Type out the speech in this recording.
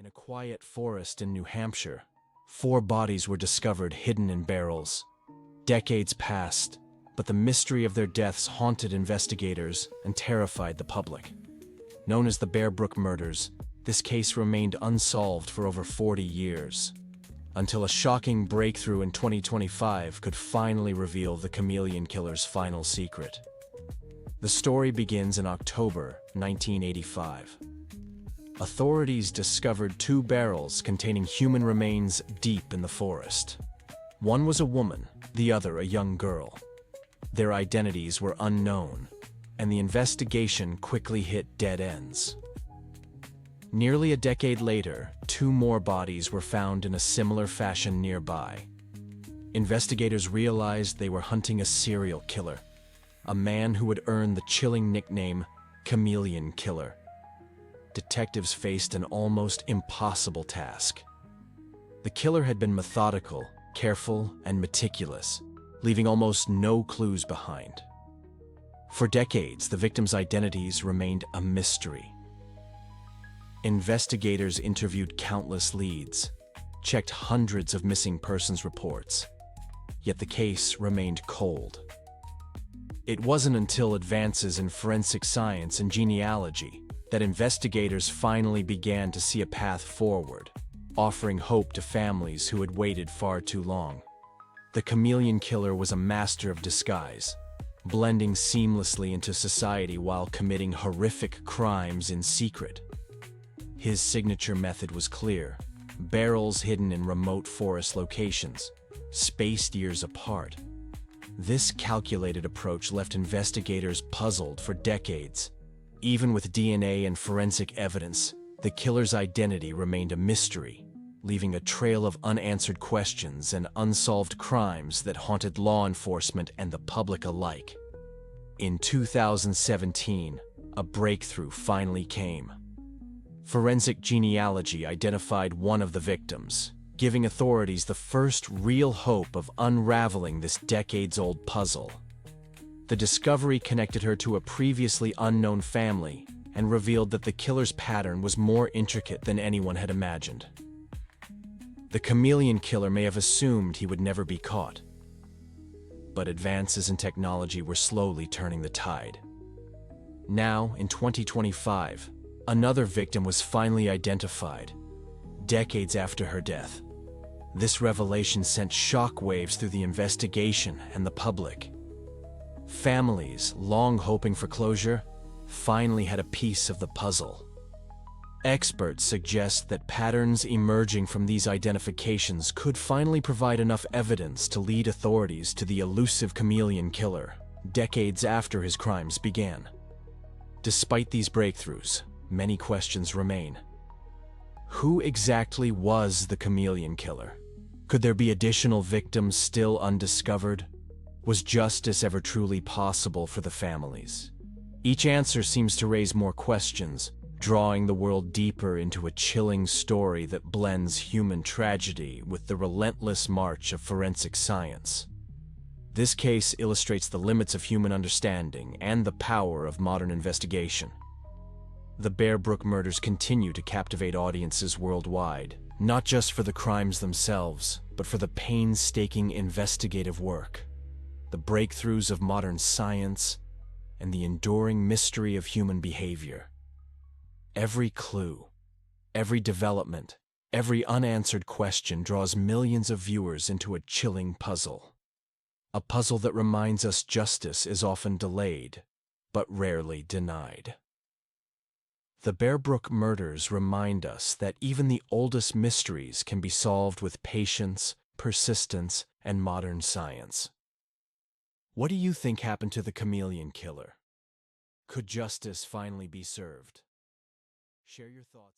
a quiet forest in New Hampshire, 4 bodies were discovered hidden in barrels. Decades passed, but the mystery of their deaths haunted investigators and terrified the public. Known as the Bear Brook murders, this case remained unsolved for over 40 years, until a shocking breakthrough in 2025 could finally reveal the Chameleon Killer's final secret. The story begins in October 1985. Authorities discovered 2 barrels containing human remains deep in the forest. One was a woman, the other a young girl. Their identities were unknown, and the investigation quickly hit dead ends. Nearly a decade later, 2 more bodies were found in a similar fashion nearby. Investigators realized they were hunting a serial killer, a man who would earn the chilling nickname Chameleon Killer. Detectives faced an almost impossible task. The killer had been methodical, careful, and meticulous, leaving almost no clues behind. For decades, the victims' identities remained a mystery. Investigators interviewed countless leads, checked hundreds of missing persons reports, yet the case remained cold. It wasn't until advances in forensic science and genealogy that investigators finally began to see a path forward, offering hope to families who had waited far too long. The Chameleon Killer was a master of disguise, blending seamlessly into society while committing horrific crimes in secret. His signature method was clear: barrels hidden in remote forest locations, spaced years apart. This calculated approach left investigators puzzled for decades. Even with DNA and forensic evidence, the killer's identity remained a mystery, leaving a trail of unanswered questions and unsolved crimes that haunted law enforcement and the public alike. In 2017, a breakthrough finally came. Forensic genealogy identified one of the victims, giving authorities the first real hope of unraveling this decades-old puzzle. The discovery connected her to a previously unknown family and revealed that the killer's pattern was more intricate than anyone had imagined. The Chameleon Killer may have assumed he would never be caught, but advances in technology were slowly turning the tide. Now, in 2025, another victim was finally identified, decades after her death. This revelation sent shockwaves through the investigation and the public. Families, long hoping for closure, finally had a piece of the puzzle. Experts suggest that patterns emerging from these identifications could finally provide enough evidence to lead authorities to the elusive Chameleon Killer, decades after his crimes began. Despite these breakthroughs, many questions remain. Who exactly was the Chameleon Killer? Could there be additional victims still undiscovered? Was justice ever truly possible for the families? Each answer seems to raise more questions, drawing the world deeper into a chilling story that blends human tragedy with the relentless march of forensic science. This case illustrates the limits of human understanding and the power of modern investigation. The Bear Brook murders continue to captivate audiences worldwide, not just for the crimes themselves, but for the painstaking investigative work, the breakthroughs of modern science, and the enduring mystery of human behavior. Every clue, every development, every unanswered question draws millions of viewers into a chilling puzzle. A puzzle that reminds us justice is often delayed, but rarely denied. The Bear Brook murders remind us that even the oldest mysteries can be solved with patience, persistence, and modern science. What do you think happened to the Chameleon Killer? Could justice finally be served? Share your thoughts.